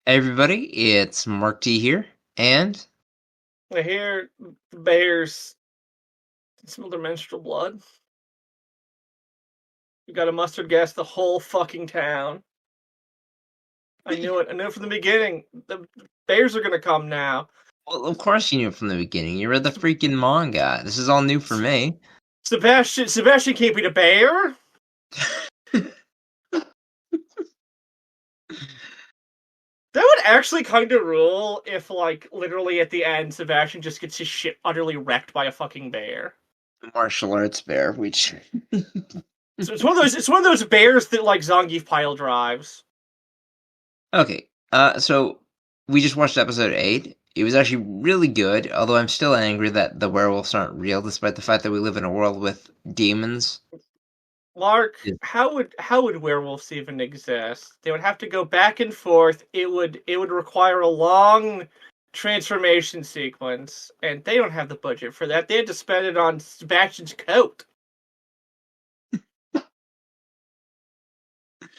Hey everybody, it's Mark T here, and I hear the bears smell their menstrual blood. You got to mustard gas the whole fucking town. I knew it. I knew it from the beginning. The bears are gonna come now. well, of course you knew from the beginning. You read the freaking manga. This is all new for me. Sebastian can't be the bear. That would actually kind of rule if, like, literally at the end, Sebastian just gets his shit utterly wrecked by a fucking bear. Martial arts bear, which So it's one of those. It's one of those bears that like Zangief pile drives. okay. So we just watched episode 8. It was actually really good, although I'm still angry that the werewolves aren't real, despite the fact that we live in a world with demons. Mark, Yeah. how would werewolves even exist? They would have to go back and forth. It would require a long transformation sequence, and they don't have the budget for that. They had to spend it on Sebastian's coat.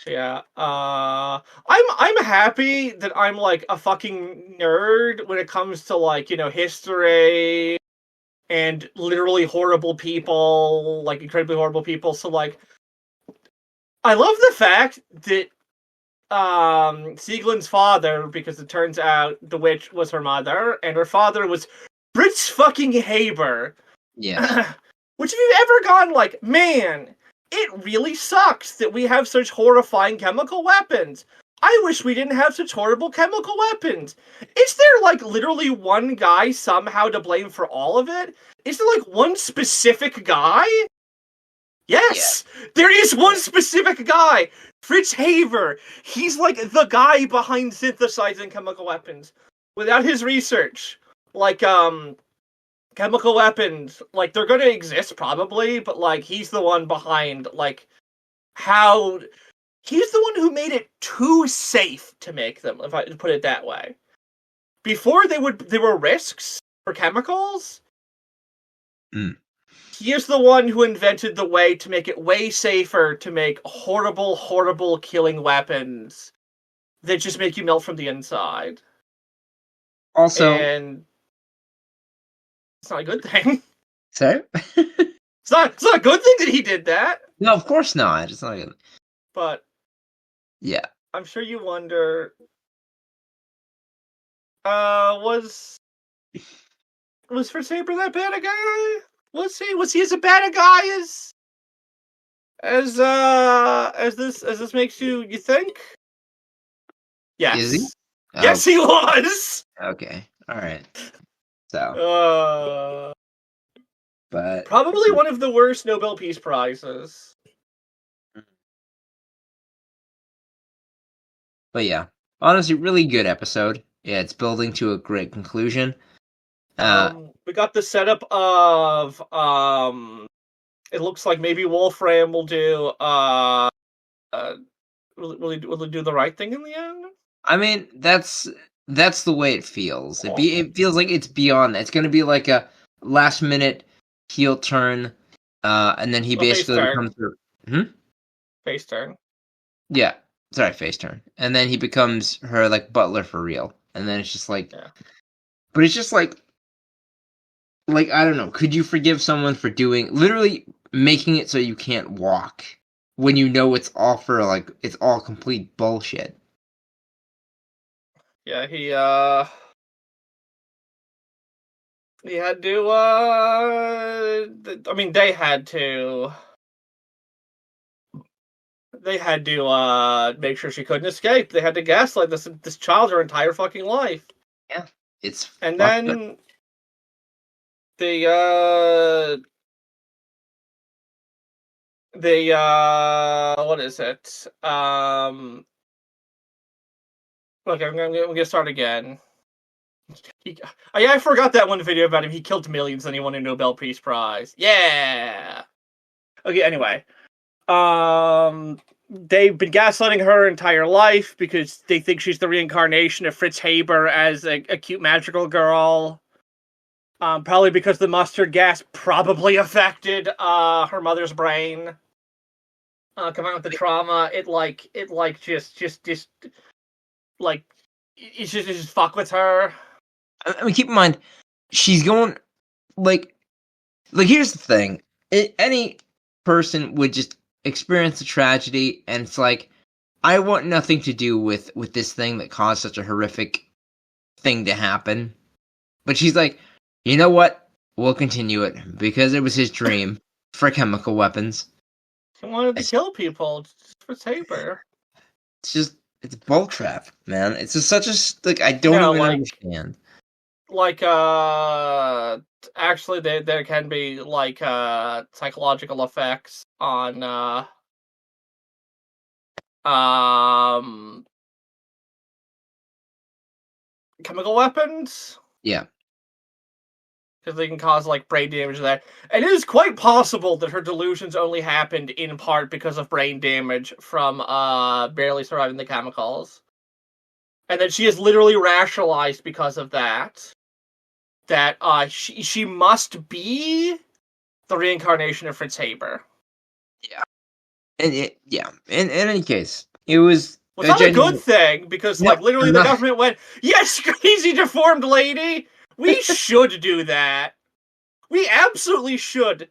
Yeah. I'm happy that I'm like a fucking nerd when it comes to like, history and literally horrible people, like incredibly horrible people. So like I love the fact that Sieglinde's father, because it turns out the witch was her mother, and her father was Fritz fucking Haber. Yes. Which, if you've ever gone like, man, it really sucks that we have such horrifying chemical weapons. I wish we didn't have such horrible chemical weapons. Is there, like, literally one guy somehow to blame for all of it? Is there, like, one specific guy? Yes! There is one specific guy! Fritz Haber! He's, like, the guy behind synthesizing chemical weapons. Without his research, like, chemical weapons, like, they're gonna exist probably, but like he's the one behind like how he's the one who made it too safe to make them, if I put it that way. Before there were risks for chemicals. Mm. He is the one who invented the way to make it way safer to make horrible, horrible killing weapons that just make you melt from the inside. Also, And it's not a good thing. sorry? It's not a good thing that he did that. No, of course not. It's not good. But Yeah. I'm sure you wonder, was Fritz Saber that bad a guy? Was he as a bad a guy as this makes you think? Is he? Yes. Oh, Yes, he was. okay. All right. So, Uh, but Probably one of the worst Nobel Peace Prizes. But yeah, honestly, really good episode. Yeah, it's building to a great conclusion. We got the setup of it looks like maybe Wolfram will do will he do the right thing in the end? I mean, that's the way it feels. It feels like it's beyond that. It's gonna be like a last minute heel turn, and then he A face basically turn. becomes her. Face turn. Yeah, sorry, face turn, and then he becomes her like butler for real. And then it's just like, Yeah. but it's just like I don't know. Could you forgive someone for doing literally making it so you can't walk when you know it's all for like it's all complete bullshit? Yeah, he had to I mean they had to make sure she couldn't escape. They had to gaslight this child her entire fucking life. Yeah, it's And fucked up. then the what is it? Look, I'm gonna start again. I forgot that one video about him. He killed millions and he won a Nobel Peace Prize. Yeah. Okay. Anyway, they've been gaslighting her entire life because they think she's the reincarnation of Fritz Haber as a cute magical girl. Probably because the mustard gas probably affected her mother's brain. Combined with the trauma, it just like You should just fuck with her. I mean, keep in mind, she's going, like, here's the thing. Any person would just experience a tragedy, and it's like, I want nothing to do with this thing that caused such a horrific thing to happen. But she's like, you know what? We'll continue it, because it was his dream for chemical weapons. He wanted to kill people. Just for Haber. It's just, it's bull trap, man. It's just such a, like, I don't even understand. Like, actually, there can be, like, psychological effects on, chemical weapons. Yeah. Because they can cause, like, brain damage there. And it is quite possible that her delusions only happened in part because of brain damage from, barely surviving the chemicals. And that she is literally rationalized because of that. That, she must be the reincarnation of Fritz Haber. Yeah. And in any case, it was... Well, it's not a good thing, because, like, literally the government went, yes, crazy deformed lady! We should do that. We absolutely should.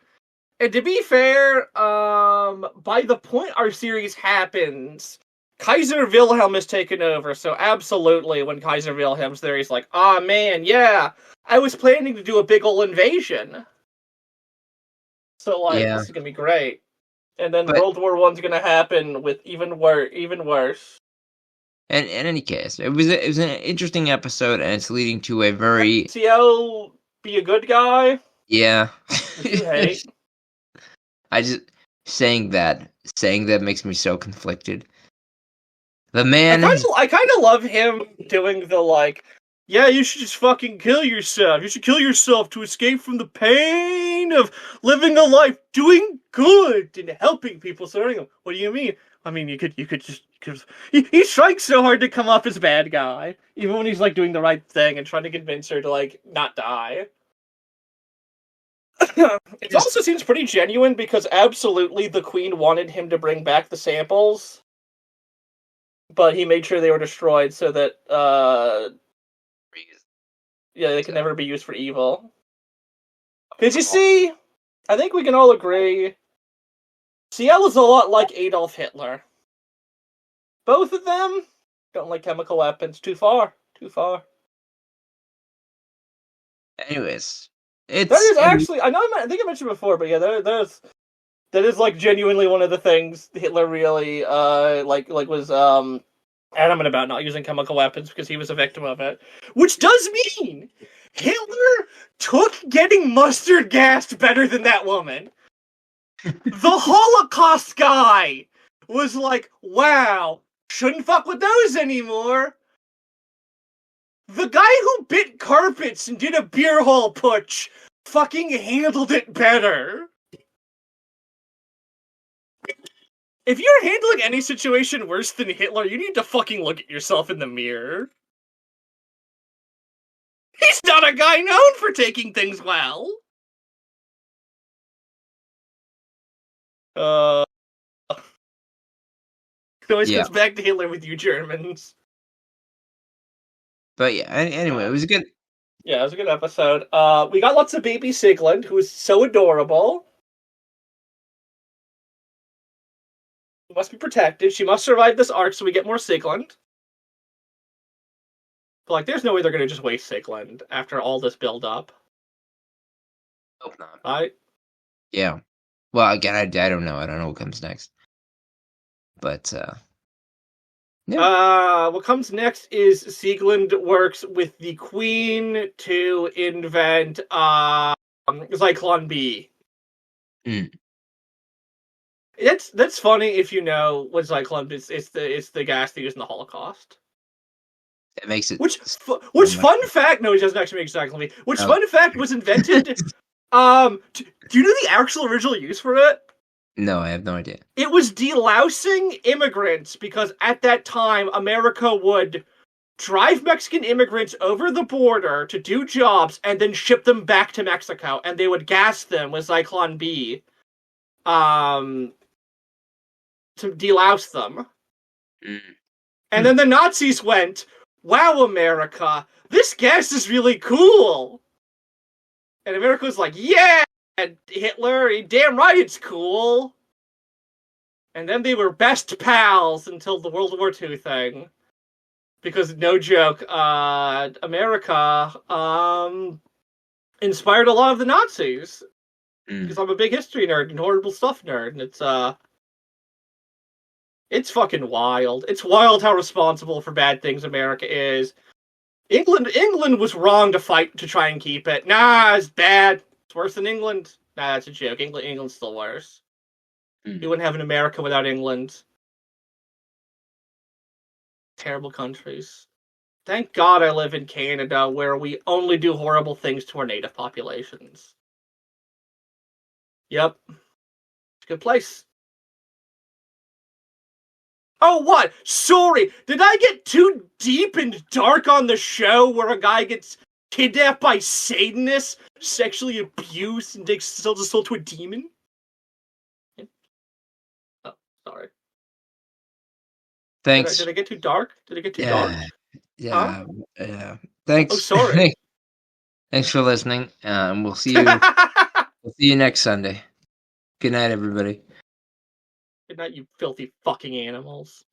And to be fair, by the point our series happens, Kaiser Wilhelm is taken over, so absolutely when Kaiser Wilhelm's there, he's like, ah, man, yeah, I was planning to do a big ol' invasion. So, like, this is gonna be great. And then World War I's gonna happen with even worse. And in any case, it was an interesting episode, and it's leading to a very... Ciel be a good guy? Yeah. You hate. I just... Saying that makes me so conflicted. The man... I kind of love him doing the, like, yeah, you should just fucking kill yourself. You should kill yourself to escape from the pain of living a life doing good and helping people, surrounding them. What do you mean? I mean, you could just... He's trying so hard to come off as bad guy, even when he's, like, doing the right thing and trying to convince her to, like, not die. It also seems pretty genuine, because absolutely the Queen wanted him to bring back the samples, but he made sure they were destroyed so that, they can never be used for evil. Because you see, I think we can all agree, Ciel is a lot like Adolf Hitler. Both of them don't like chemical weapons. Too far. Anyways, that is actually, I think I mentioned before, but yeah, that is like genuinely one of the things Hitler really was adamant about not using chemical weapons because he was a victim of it. Which does mean Hitler took getting mustard gassed better than that woman. The Holocaust guy was like, wow, shouldn't fuck with those anymore. The guy who bit carpets and did a beer hall putsch fucking handled it better. If you're handling any situation worse than Hitler, you need to fucking look at yourself in the mirror. He's not a guy known for taking things well. It always comes back to Hitler with you Germans. But yeah, anyway, it was a good... Yeah, it was a good episode. We got lots of baby Sieglinde, who is so adorable. Must be protected. She must survive this arc so we get more Sieglinde. But, like, there's no way they're going to just waste Sieglinde after all this build-up. Hope not. Right? Yeah. Well, again, I don't know. I don't know what comes next. But, yeah. What comes next is Sieglinde works with the Queen to invent Zyklon B. That's funny if you know what Zyklon is. It's the gas they used in the Holocaust. It makes it... Which fun fact... No, it doesn't actually make Zyklon B. Which fun fact was invented... do you know the actual original use for it? No, I have no idea. It was delousing immigrants, because at that time, America would drive Mexican immigrants over the border to do jobs and then ship them back to Mexico, and they would gas them with Zyklon B to delouse them. And then the Nazis went, wow, America, this gas is really cool. And America was like, yeah, and Hitler, damn right it's cool. And then they were best pals until the World War II thing. Because, no joke, America inspired a lot of the Nazis. Because I'm a big history nerd and horrible stuff nerd, and it's fucking wild. It's wild how responsible for bad things America is. England was wrong to fight to try and keep it. Nah, it's bad. It's worse than England. Nah, that's a joke. England's still worse. You wouldn't have an America without England. Terrible countries. Thank God I live in Canada, where we only do horrible things to our native populations. Yep. It's a good place. Oh, what? Sorry, did I get too deep and dark on the show where a guy gets kidnapped by Satanists, sexually abused, and sells his soul to a demon? Oh, sorry. Thanks. Did I get too dark? Did I get too dark? Yeah. Huh? Yeah. Thanks. Oh, sorry. Thanks for listening. We'll see you. We'll see you next Sunday. Good night, everybody. Good night, you filthy fucking animals.